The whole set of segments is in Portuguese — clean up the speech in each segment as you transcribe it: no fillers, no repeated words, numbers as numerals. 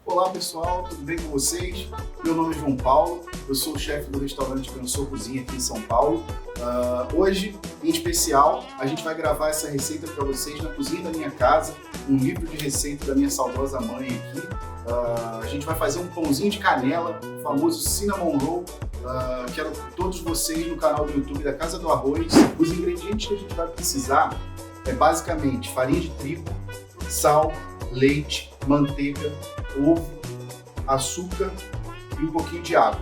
Olá pessoal, tudo bem com vocês? Meu nome é João Paulo, eu sou o chefe do restaurante Pensou Cozinha aqui em São Paulo. Hoje, em especial, a gente vai gravar essa receita para vocês na cozinha da minha casa, um livro de receita da minha saudosa mãe aqui. A gente vai fazer um pãozinho de canela, o famoso cinnamon roll. Quero todos vocês no canal do YouTube da Casa do Arroz. Os ingredientes que a gente vai precisar é basicamente farinha de trigo, sal, leite, manteiga, ovo, açúcar e um pouquinho de água.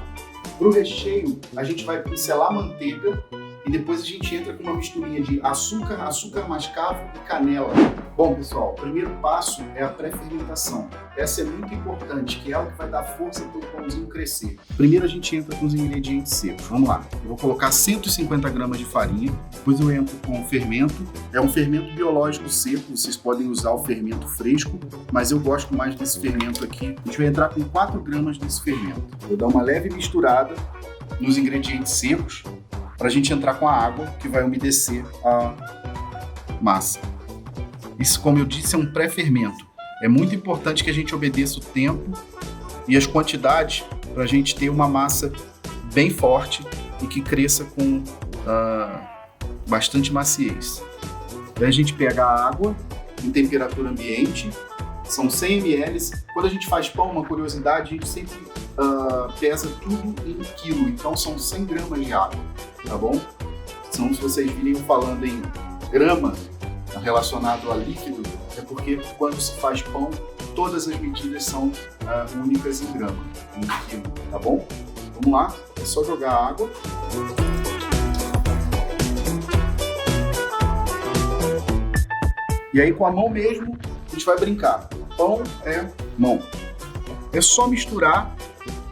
Para o recheio, a gente vai pincelar a manteiga e depois a gente entra com uma misturinha de açúcar, açúcar mascavo e canela. Bom, pessoal, o primeiro passo é a pré-fermentação. Essa é muito importante, que é o que vai dar força para o pãozinho crescer. Primeiro a gente entra com os ingredientes secos. Vamos lá. Eu vou colocar 150 gramas de farinha, depois eu entro com o fermento. É um fermento biológico seco, vocês podem usar o fermento fresco, mas eu gosto mais desse fermento aqui. A gente vai entrar com 4 gramas desse fermento. Vou dar uma leve misturada nos ingredientes secos, para a gente entrar com a água que vai umedecer a massa. Isso, como eu disse, é um pré-fermento. É muito importante que a gente obedeça o tempo e as quantidades para a gente ter uma massa bem forte e que cresça com bastante maciez. Daí a gente pega a água em temperatura ambiente, são 100 ml. Quando a gente faz pão, uma curiosidade, a gente sempre pesa tudo em quilo, então são 100 gramas de água, tá bom? Senão, se vocês virem falando em grama relacionado a líquido, é porque quando se faz pão, todas as medidas são únicas em grama, em quilo, tá bom? Vamos lá, é só jogar a água. E aí com a mão mesmo, a gente vai brincar. Pão é mão. É só misturar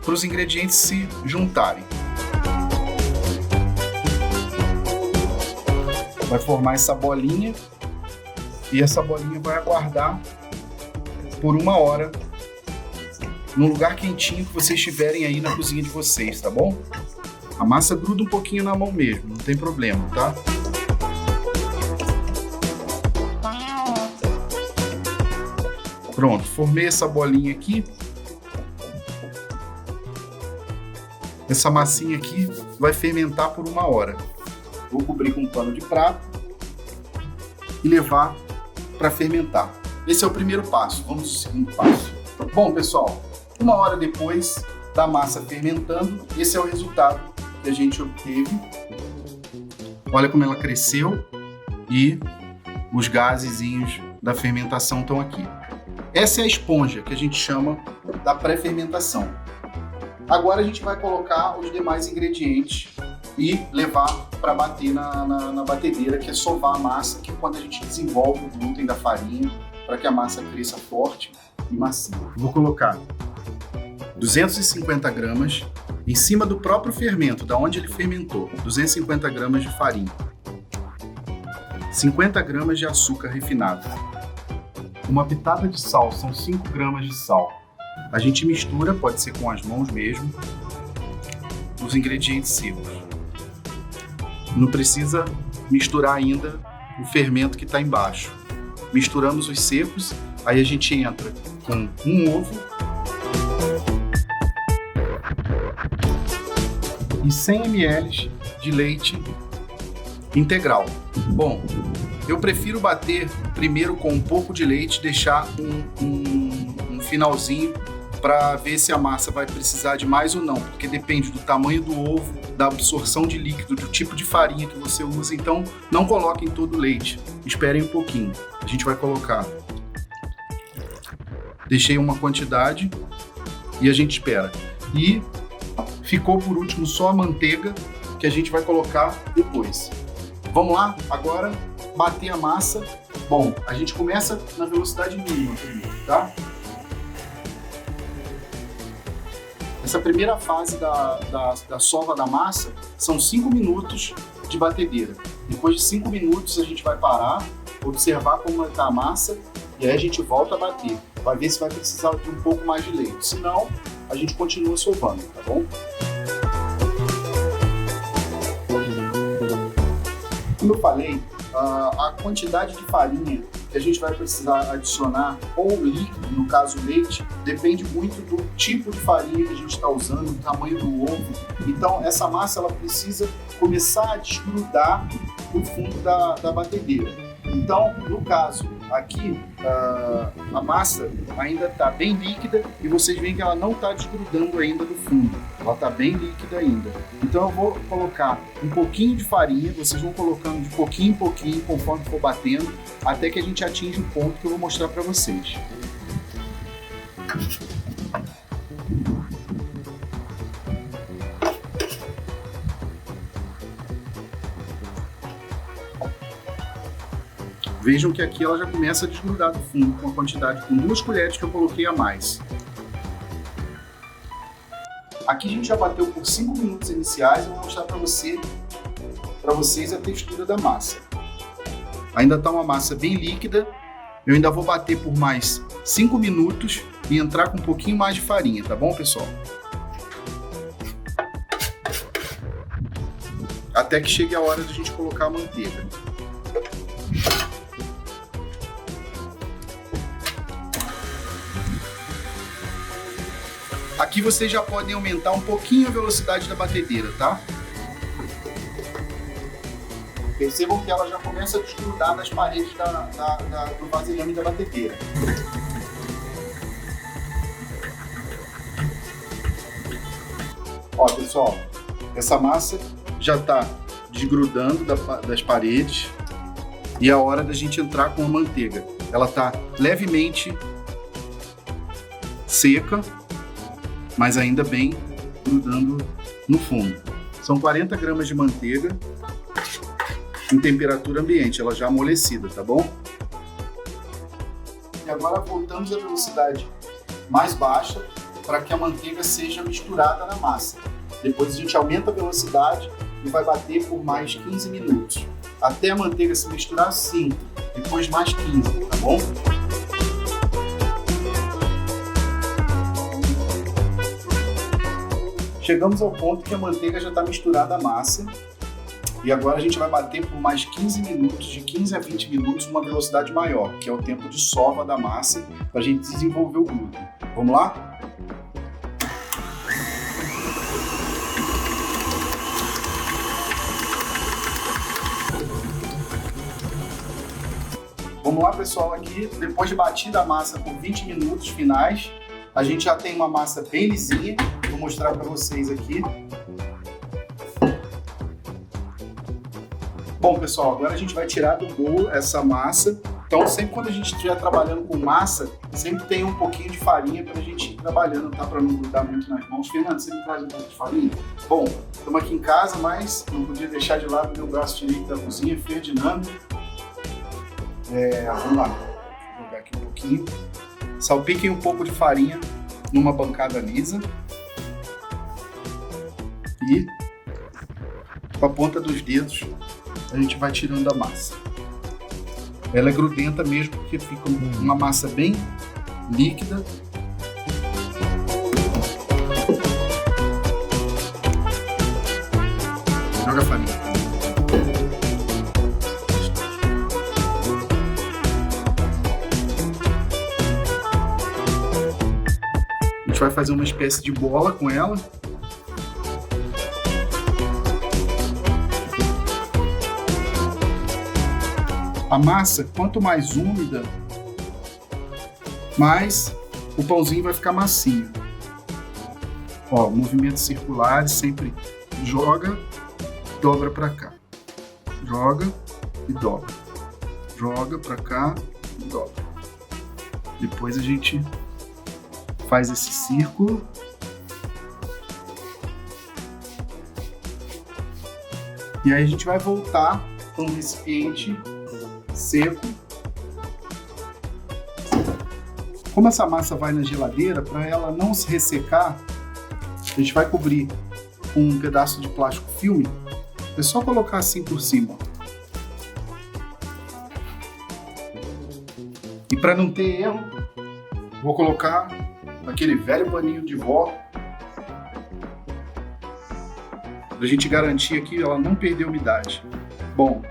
para os ingredientes se juntarem. Vai formar essa bolinha e essa bolinha vai aguardar por 1 hora no lugar quentinho que vocês tiverem aí na cozinha de vocês, tá bom? A massa gruda um pouquinho na mão mesmo, não tem problema, tá? Pronto, formei essa bolinha aqui. Essa massinha aqui vai fermentar por 1 hora. Vou cobrir com um pano de prato e levar para fermentar. Esse é o primeiro passo. Vamos ao segundo passo. Bom, pessoal, 1 hora depois da massa fermentando, esse é o resultado que a gente obteve. Olha como ela cresceu e os gasezinhos da fermentação estão aqui. Essa é a esponja que a gente chama da pré-fermentação. Agora a gente vai colocar os demais ingredientes e levar para bater na batedeira, que é sovar a massa, que é quando a gente desenvolve o glúten da farinha para que a massa cresça forte e macia. Vou colocar 250 gramas em cima do próprio fermento, da onde ele fermentou, 250 gramas de farinha, 50 gramas de açúcar refinado, uma pitada de sal, são 5 gramas de sal. A gente mistura, pode ser com as mãos mesmo, os ingredientes secos. Não precisa misturar ainda o fermento que está embaixo. Misturamos os secos, aí a gente entra com um ovo e 100 ml de leite integral. Bom, eu prefiro bater primeiro com um pouco de leite, deixar um finalzinho para ver se a massa vai precisar de mais ou não, porque depende do tamanho do ovo, da absorção de líquido, do tipo de farinha que você usa, então não coloquem todo o leite, esperem um pouquinho. A gente vai colocar, deixei uma quantidade e a gente espera. E ficou por último só a manteiga, que a gente vai colocar depois. Vamos lá, agora bater a massa. Bom, a gente começa na velocidade mínima primeiro, tá? Essa primeira fase da sova da massa são 5 minutos de batedeira. Depois de 5 minutos a gente vai parar, observar como está a massa e aí a gente volta a bater. Vai ver se vai precisar de um pouco mais de leite. Se não, a gente continua sovando, tá bom? Como eu falei, a quantidade de farinha que a gente vai precisar adicionar ou líquido, no caso leite, depende muito do tipo de farinha que a gente está usando, do tamanho do ovo. Então essa massa ela precisa começar a desgrudar do fundo da batedeira. Então, no caso, aqui a massa ainda está bem líquida e vocês veem que ela não está desgrudando ainda do fundo. Ela está bem líquida ainda. Então eu vou colocar um pouquinho de farinha, vocês vão colocando de pouquinho em pouquinho conforme for batendo, até que a gente atinja o ponto que eu vou mostrar para vocês. Vejam que aqui ela já começa a desgrudar do fundo com a quantidade, com 2 colheres que eu coloquei a mais. Aqui a gente já bateu por 5 minutos iniciais, eu vou mostrar para vocês a textura da massa. Ainda está uma massa bem líquida, eu ainda vou bater por mais 5 minutos e entrar com um pouquinho mais de farinha, tá bom, pessoal? Até que chegue a hora de a gente colocar a manteiga. Aqui vocês já podem aumentar um pouquinho a velocidade da batedeira, tá? Percebam que ela já começa a desgrudar das paredes do vasilhame da batedeira. Ó, pessoal, essa massa já está desgrudando das paredes e é a hora da gente entrar com a manteiga. Ela está levemente seca, mas ainda bem grudando no fundo. São 40 gramas de manteiga em temperatura ambiente, ela já amolecida, tá bom? E agora voltamos à velocidade mais baixa para que a manteiga seja misturada na massa. Depois a gente aumenta a velocidade e vai bater por mais 15 minutos. Até a manteiga se misturar, 5, depois mais 15, tá bom? Chegamos ao ponto que a manteiga já está misturada à massa e agora a gente vai bater por mais 15 minutos, de 15 a 20 minutos, numa velocidade maior, que é o tempo de sova da massa para a gente desenvolver o glúten. Vamos lá? Vamos lá, pessoal, aqui depois de batida a massa por 20 minutos finais, a gente já tem uma massa bem lisinha. Vou mostrar para vocês aqui. Bom, pessoal, agora a gente vai tirar do bowl essa massa. Então, sempre quando a gente estiver trabalhando com massa, sempre tem um pouquinho de farinha para a gente ir trabalhando, tá? Para não grudar muito nas mãos. Fernando, você me traz um pouco de farinha? Bom, estamos aqui em casa, mas não podia deixar de lado o meu braço direito da cozinha, Ferdinando. Vamos lá, vou jogar aqui um pouquinho. Salpiquem um pouco de farinha numa bancada lisa. E com a ponta dos dedos a gente vai tirando a massa. Ela é grudenta mesmo porque fica uma massa bem líquida. Joga a farinha. A gente vai fazer uma espécie de bola com ela. A massa, quanto mais úmida, mais o pãozinho vai ficar macio. Ó, movimentos circulares, sempre joga, dobra para cá. Joga e dobra. Joga para cá e dobra. Depois a gente faz esse círculo. E aí a gente vai voltar para um recipiente seco. Como essa massa vai na geladeira, para ela não se ressecar, a gente vai cobrir com um pedaço de plástico filme. É só colocar assim por cima. E para não ter erro, vou colocar aquele velho paninho de vó, para a gente garantir aqui ela não perder umidade. Bom,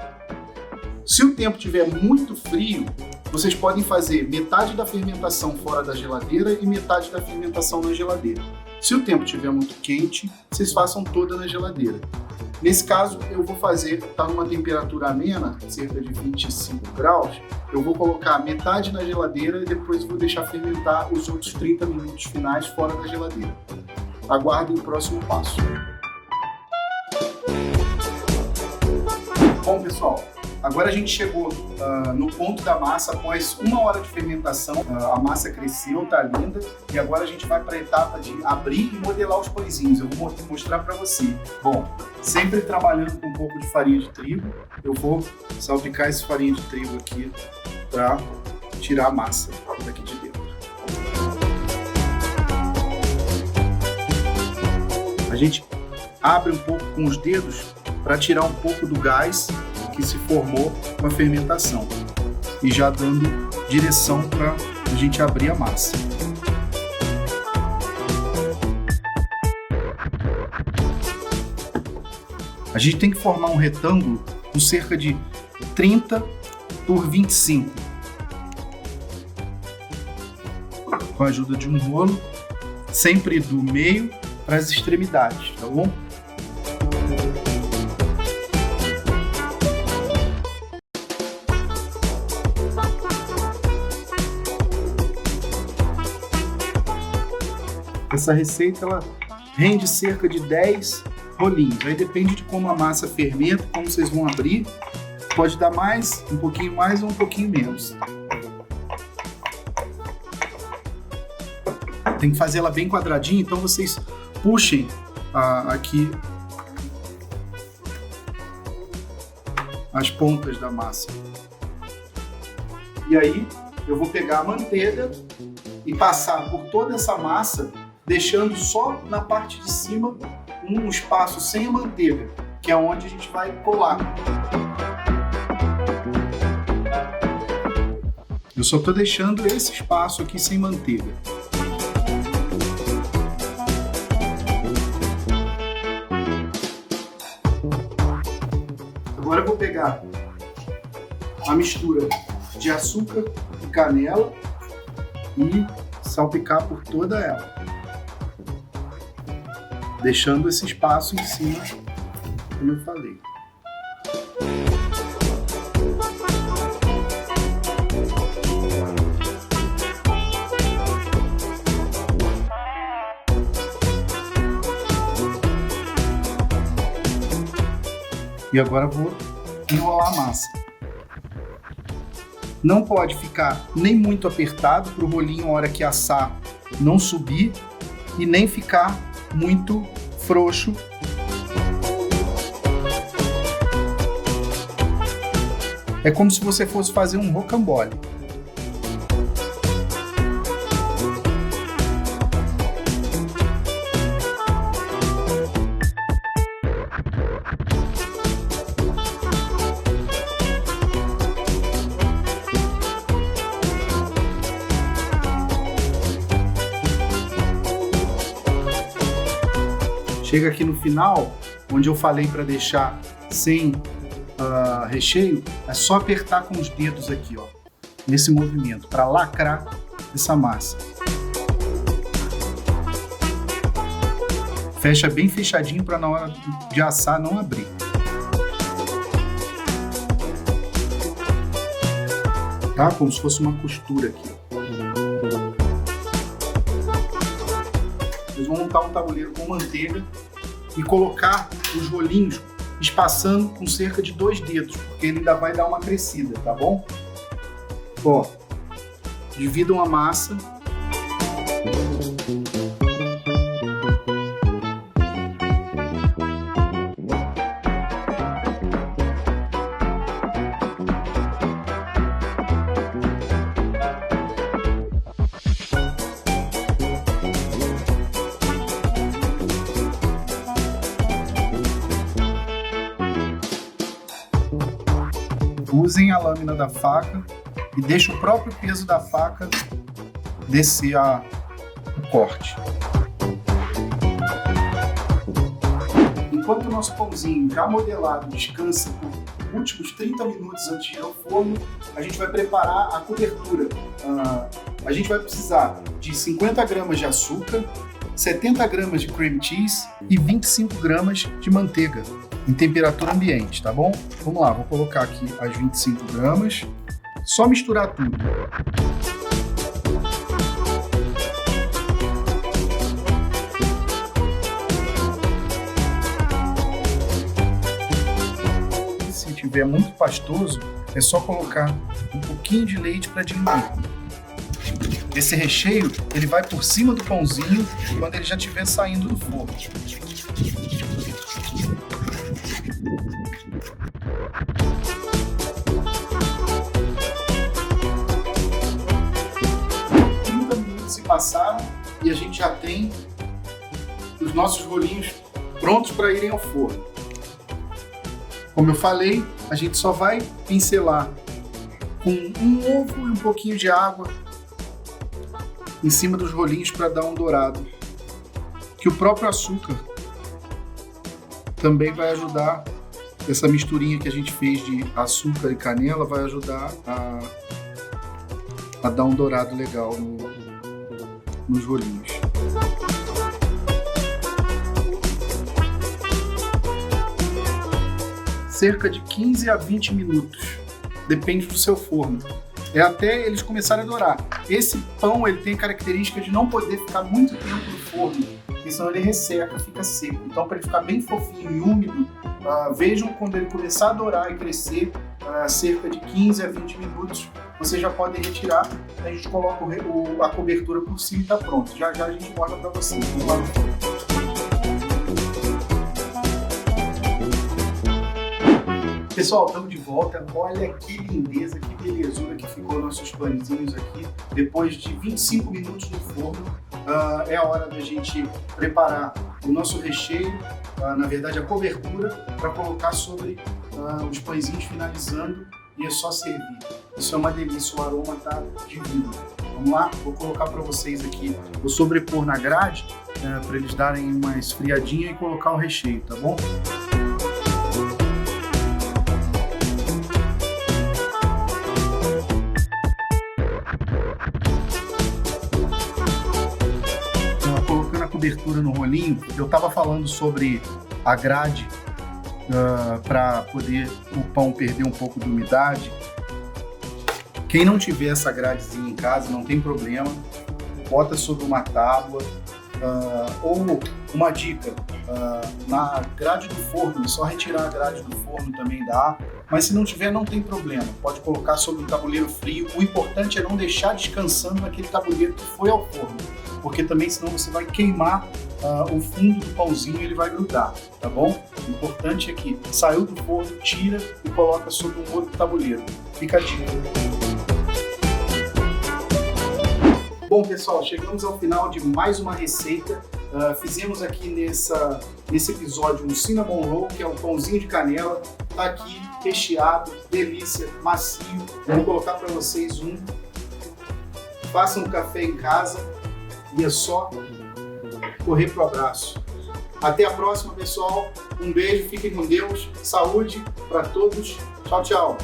se o tempo estiver muito frio, vocês podem fazer metade da fermentação fora da geladeira e metade da fermentação na geladeira. Se o tempo estiver muito quente, vocês façam toda na geladeira. Nesse caso, eu vou fazer, está numa temperatura amena, cerca de 25 graus, eu vou colocar metade na geladeira e depois vou deixar fermentar os outros 30 minutos finais fora da geladeira. Aguardem o próximo passo. Bom, pessoal, agora a gente chegou no ponto da massa. Após 1 hora de fermentação, a massa cresceu, tá linda, e agora a gente vai para a etapa de abrir e modelar os pãezinhos. Eu vou mostrar para você. Bom, sempre trabalhando com um pouco de farinha de trigo, eu vou salpicar essa farinha de trigo aqui para tirar a massa daqui de dentro. A gente abre um pouco com os dedos para tirar um pouco do gás que se formou com a fermentação e já dando direção para a gente abrir a massa. A gente tem que formar um retângulo com cerca de 30 por 25. Com a ajuda de um rolo, sempre do meio para as extremidades, tá bom? Essa receita ela rende cerca de 10 rolinhos. Aí depende de como a massa fermenta, como vocês vão abrir. Pode dar mais, um pouquinho mais ou um pouquinho menos. Tem que fazer ela bem quadradinha, então vocês puxem aqui as pontas da massa. E aí eu vou pegar a manteiga e passar por toda essa massa, deixando só na parte de cima um espaço sem a manteiga, que é onde a gente vai colar. Eu só estou deixando esse espaço aqui sem manteiga. Agora eu vou pegar a mistura de açúcar e canela e salpicar por toda ela, deixando esse espaço em cima, como eu falei. E agora eu vou enrolar a massa. Não pode ficar nem muito apertado para o rolinho, na hora que assar, não subir, e nem ficar muito frouxo. É como se você fosse fazer um rocambole. Chega aqui no final, onde eu falei para deixar sem recheio, é só apertar com os dedos aqui, ó, nesse movimento, para lacrar essa massa. Fecha bem fechadinho para na hora de assar não abrir. Tá? Como se fosse uma costura aqui. Vocês vão montar um tabuleiro com manteiga e colocar os rolinhos espaçando com cerca de 2 dedos, porque ele ainda vai dar uma crescida, tá bom? Ó, dividam a massa. Usem a lâmina da faca e deixem o próprio peso da faca descer o corte. Enquanto o nosso pãozinho já modelado descansa por últimos 30 minutos antes de ir ao forno, a gente vai preparar a cobertura. A gente vai precisar de 50 gramas de açúcar, 70 gramas de cream cheese e 25 gramas de manteiga em temperatura ambiente, tá bom? Vamos lá, vou colocar aqui as 25 gramas, só misturar tudo. Se tiver muito pastoso, é só colocar um pouquinho de leite para diluir. Esse recheio, ele vai por cima do pãozinho quando ele já estiver saindo do forno. Se passaram e a gente já tem os nossos rolinhos prontos para irem ao forno. Como eu falei, a gente só vai pincelar com um ovo e um pouquinho de água em cima dos rolinhos para dar um dourado. Que o próprio açúcar também vai ajudar, essa misturinha que a gente fez de açúcar e canela vai ajudar a dar um dourado legal nos rolinhos. Cerca de 15 a 20 minutos, depende do seu forno. É até eles começarem a dourar. Esse pão ele tem a característica de não poder ficar muito tempo no forno, porque senão ele resseca, fica seco. Então, para ele ficar bem fofinho e úmido, vejam quando ele começar a dourar e crescer, cerca de 15 a 20 minutos, você já pode retirar. A gente coloca a cobertura por cima e está pronto. Já já a gente mostra para vocês. Pessoal, estamos de volta. Olha que lindeza, que belezura que ficou nossos pãezinhos aqui. Depois de 25 minutos no forno, é a hora da gente preparar o nosso recheio, na verdade a cobertura, para colocar sobre os pãezinhos finalizando e é só servir. Isso é uma delícia, o aroma tá divino. Vamos lá? Vou colocar para vocês aqui, vou sobrepor na grade, para eles darem uma esfriadinha e colocar o recheio, tá bom? Cobertura no rolinho, eu estava falando sobre a grade para poder o pão perder um pouco de umidade. Quem não tiver essa gradezinha em casa, não tem problema, bota sobre uma tábua, ou uma dica, na grade do forno, é só retirar a grade do forno também dá, mas se não tiver não tem problema, pode colocar sobre um tabuleiro frio. O importante é não deixar descansando naquele tabuleiro que foi ao forno, porque também senão você vai queimar o fundo do pãozinho e ele vai grudar, tá bom? O importante é que saiu do forno, tira e coloca sobre um outro tabuleiro. Fica a dica. Bom, pessoal, chegamos ao final de mais uma receita. Fizemos aqui nesse episódio um cinnamon roll, que é um pãozinho de canela. Tá aqui recheado, delícia, macio. Vou colocar para vocês um. Façam um café em casa e é só correr pro abraço. Até a próxima, pessoal. Um beijo, fiquem com Deus. Saúde para todos. Tchau, tchau.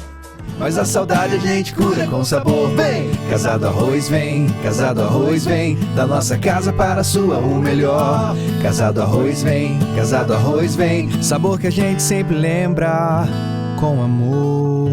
Mas a saudade a gente cura com sabor. Vem! Casado Arroz vem, Casado Arroz vem, da nossa casa para a sua o melhor. Casado Arroz vem, Casado Arroz vem, sabor que a gente sempre lembra com amor.